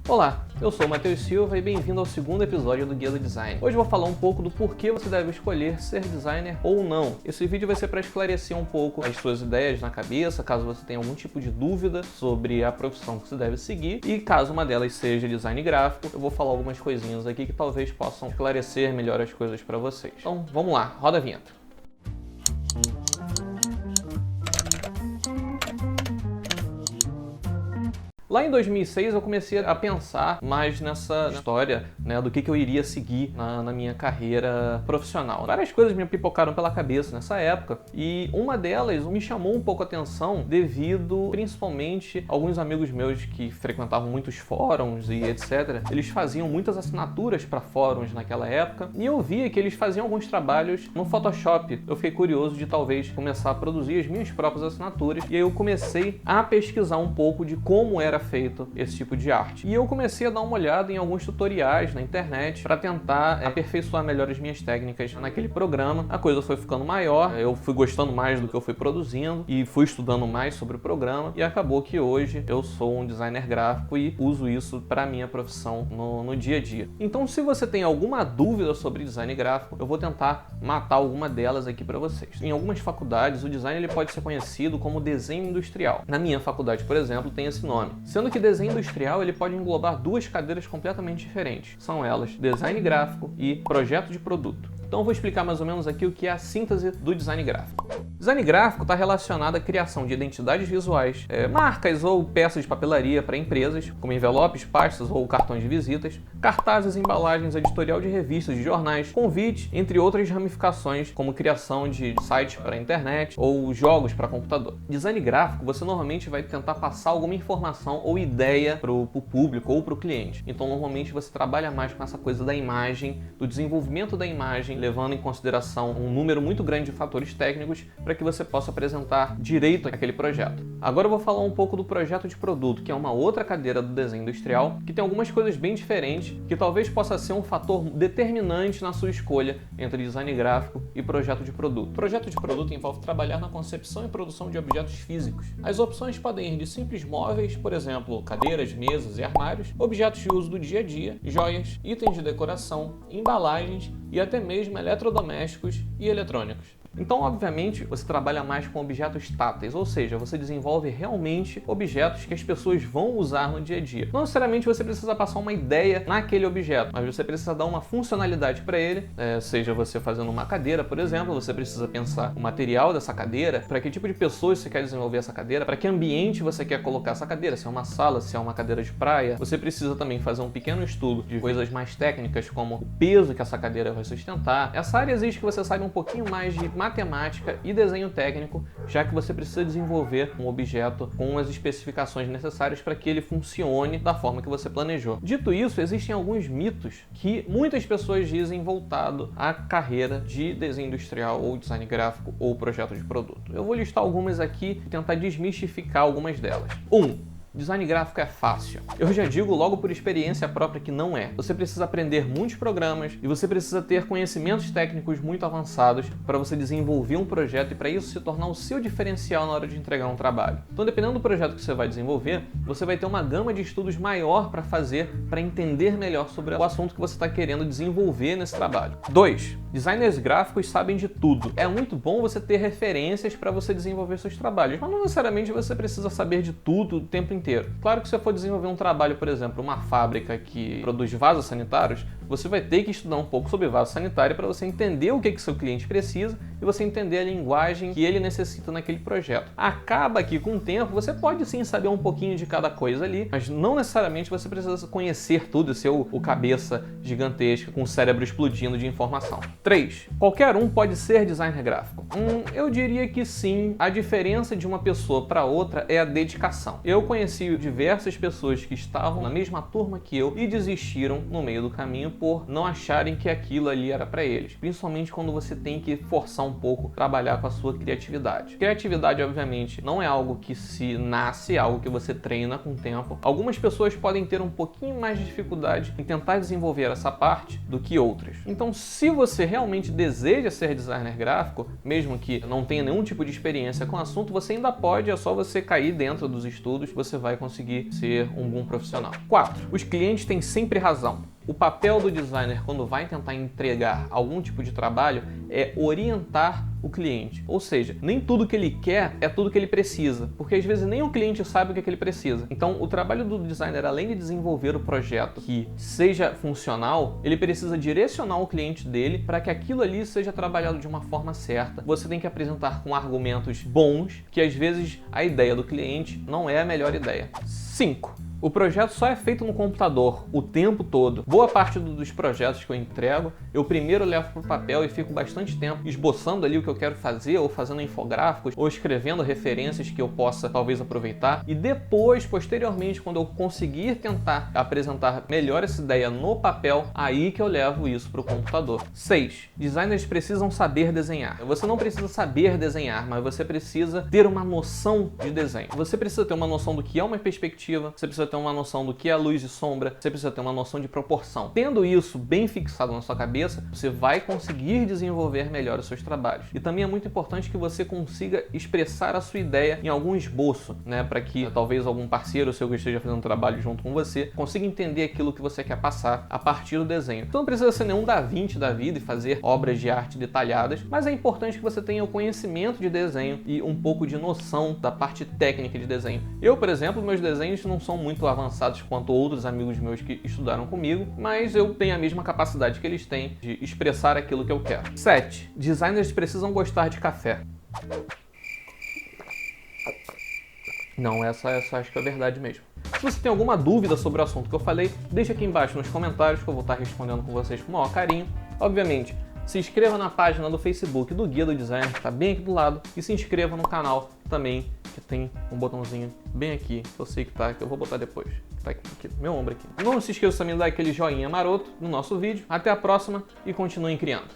Olá, eu sou o Matheus Silva e bem-vindo ao segundo episódio do Guia do Design. Hoje eu vou falar um pouco do porquê você deve escolher ser designer ou não. Esse vídeo vai ser para esclarecer um pouco as suas ideias na cabeça, caso você tenha algum tipo de dúvida sobre a profissão que você deve seguir. E caso uma delas seja design gráfico, eu vou falar algumas coisinhas aqui que talvez possam esclarecer melhor as coisas para vocês. Então vamos lá, roda a vinheta. Lá em 2006 eu comecei a pensar mais nessa história, do que eu iria seguir na minha carreira profissional. Várias coisas me pipocaram pela cabeça nessa época e uma delas me chamou um pouco a atenção devido principalmente a alguns amigos meus que frequentavam muitos fóruns e etc. Eles faziam muitas assinaturas para fóruns naquela época e eu via que eles faziam alguns trabalhos no Photoshop. Eu fiquei curioso de talvez começar a produzir as minhas próprias assinaturas e aí eu comecei a pesquisar um pouco de como era feito esse tipo de arte. E eu comecei a dar uma olhada em alguns tutoriais na internet para tentar aperfeiçoar melhor as minhas técnicas naquele programa. A coisa foi ficando maior, eu fui gostando mais do que eu fui produzindo e fui estudando mais sobre o programa e acabou que hoje eu sou um designer gráfico e uso isso para minha profissão no dia a dia. Então, se você tem alguma dúvida sobre design gráfico, eu vou tentar matar alguma delas aqui para vocês. Em algumas faculdades, o design ele pode ser conhecido como desenho industrial. Na minha faculdade, por exemplo, tem esse nome. Sendo que desenho industrial ele pode englobar duas cadeiras completamente diferentes. São elas design gráfico e projeto de produto. Então eu vou explicar mais ou menos aqui o que é a síntese do design gráfico. Design gráfico está relacionado à criação de identidades visuais, marcas ou peças de papelaria para empresas, como envelopes, pastas ou cartões de visitas, cartazes, embalagens, editorial de revistas, de jornais, convite, entre outras ramificações, como criação de sites para a internet ou jogos para computador. Design gráfico, você normalmente vai tentar passar alguma informação ou ideia para o público ou para o cliente. Então normalmente você trabalha mais com essa coisa da imagem, do desenvolvimento da imagem, levando em consideração um número muito grande de fatores técnicos para que você possa apresentar direito aquele projeto. Agora eu vou falar um pouco do projeto de produto, que é uma outra cadeira do desenho industrial, que tem algumas coisas bem diferentes, que talvez possa ser um fator determinante na sua escolha entre design gráfico e projeto de produto. Projeto de produto envolve trabalhar na concepção e produção de objetos físicos. As opções podem ir de simples móveis, por exemplo, cadeiras, mesas e armários, objetos de uso do dia a dia, joias, itens de decoração, embalagens e até mesmo eletrodomésticos e eletrônicos. Então, obviamente, você trabalha mais com objetos táteis, ou seja, você desenvolve realmente objetos que as pessoas vão usar no dia a dia. Não necessariamente você precisa passar uma ideia naquele objeto, mas você precisa dar uma funcionalidade para ele, seja você fazendo uma cadeira, por exemplo, você precisa pensar o material dessa cadeira, para que tipo de pessoas você quer desenvolver essa cadeira, para que ambiente você quer colocar essa cadeira, se é uma sala, se é uma cadeira de praia. Você precisa também fazer um pequeno estudo de coisas mais técnicas, como o peso que essa cadeira vai sustentar. Essa área exige que você saiba um pouquinho mais de matemática e desenho técnico, já que você precisa desenvolver um objeto com as especificações necessárias para que ele funcione da forma que você planejou. Dito isso, existem alguns mitos que muitas pessoas dizem voltado à carreira de desenho industrial ou design gráfico ou projeto de produto. Eu vou listar algumas aqui e tentar desmistificar algumas delas. 1. Design gráfico é fácil. Eu já digo logo por experiência própria que não é. Você precisa aprender muitos programas e você precisa ter conhecimentos técnicos muito avançados para você desenvolver um projeto e para isso se tornar o seu diferencial na hora de entregar um trabalho. Então, dependendo do projeto que você vai desenvolver, você vai ter uma gama de estudos maior para fazer para entender melhor sobre o assunto que você está querendo desenvolver nesse trabalho. 2. Designers gráficos sabem de tudo. É muito bom você ter referências para você desenvolver seus trabalhos, mas não necessariamente você precisa saber de tudo o tempo inteiro. Claro que se você for desenvolver um trabalho, por exemplo, uma fábrica que produz vasos sanitários, você vai ter que estudar um pouco sobre vaso sanitário para você entender o que seu cliente precisa e você entender a linguagem que ele necessita naquele projeto. Acaba que com o tempo você pode sim saber um pouquinho de cada coisa ali, mas não necessariamente você precisa conhecer tudo e ser o cabeça gigantesca com o cérebro explodindo de informação. 3. Qualquer um pode ser designer gráfico? Eu diria que sim. A diferença de uma pessoa para outra é a dedicação. Eu conheci diversas pessoas que estavam na mesma turma que eu e desistiram no meio do caminho por não acharem que aquilo ali era para eles, principalmente quando você tem que forçar um pouco, trabalhar com a sua criatividade. Criatividade, obviamente, não é algo que se nasce, é algo que você treina com o tempo. Algumas pessoas podem ter um pouquinho mais de dificuldade em tentar desenvolver essa parte do que outras. Então, se você realmente deseja ser designer gráfico, mesmo que não tenha nenhum tipo de experiência com o assunto, você ainda pode, é só você cair dentro dos estudos, você vai conseguir ser um bom profissional. 4. Os clientes têm sempre razão. O papel do designer quando vai tentar entregar algum tipo de trabalho é orientar o cliente. Ou seja, nem tudo que ele quer é tudo que ele precisa, porque às vezes nem o cliente sabe o que é que ele precisa. Então, o trabalho do designer, além de desenvolver o projeto que seja funcional, ele precisa direcionar o cliente dele para que aquilo ali seja trabalhado de uma forma certa. Você tem que apresentar com argumentos bons, que às vezes a ideia do cliente não é a melhor ideia. 5. O projeto só é feito no computador o tempo todo. Boa parte dos projetos que eu entrego, eu primeiro levo para o papel e fico bastante tempo esboçando ali o que eu quero fazer, ou fazendo infográficos, ou escrevendo referências que eu possa talvez aproveitar. E depois, posteriormente, quando eu conseguir tentar apresentar melhor essa ideia no papel, aí que eu levo isso para o computador. 6. Designers precisam saber desenhar. Você não precisa saber desenhar, mas você precisa ter uma noção de desenho. Você precisa ter uma noção do que é uma perspectiva, você precisa ter uma noção do que é luz e sombra, você precisa ter uma noção de proporção. Tendo isso bem fixado na sua cabeça, você vai conseguir desenvolver melhor os seus trabalhos. E também é muito importante que você consiga expressar a sua ideia em algum esboço, né, para que talvez algum parceiro seu que esteja fazendo um trabalho junto com você consiga entender aquilo que você quer passar a partir do desenho. Então não precisa ser nenhum Da Vinci da vida e fazer obras de arte detalhadas, mas é importante que você tenha o conhecimento de desenho e um pouco de noção da parte técnica de desenho. Eu, por exemplo, meus desenhos não são muito avançados quanto outros amigos meus que estudaram comigo, mas eu tenho a mesma capacidade que eles têm de expressar aquilo que eu quero. 7. Designers precisam gostar de café. Não, essa acho que é a verdade mesmo. Se você tem alguma dúvida sobre o assunto que eu falei, deixa aqui embaixo nos comentários que eu vou estar respondendo com vocês com o maior carinho. Obviamente, se inscreva na página do Facebook do Guia do Designer, que está bem aqui do lado, e se inscreva no canal também, que tem um botãozinho bem aqui, que eu sei que tá, que eu vou botar depois. Tá aqui, meu ombro aqui. Não se esqueça também de dar aquele joinha maroto no nosso vídeo. Até a próxima e continuem criando.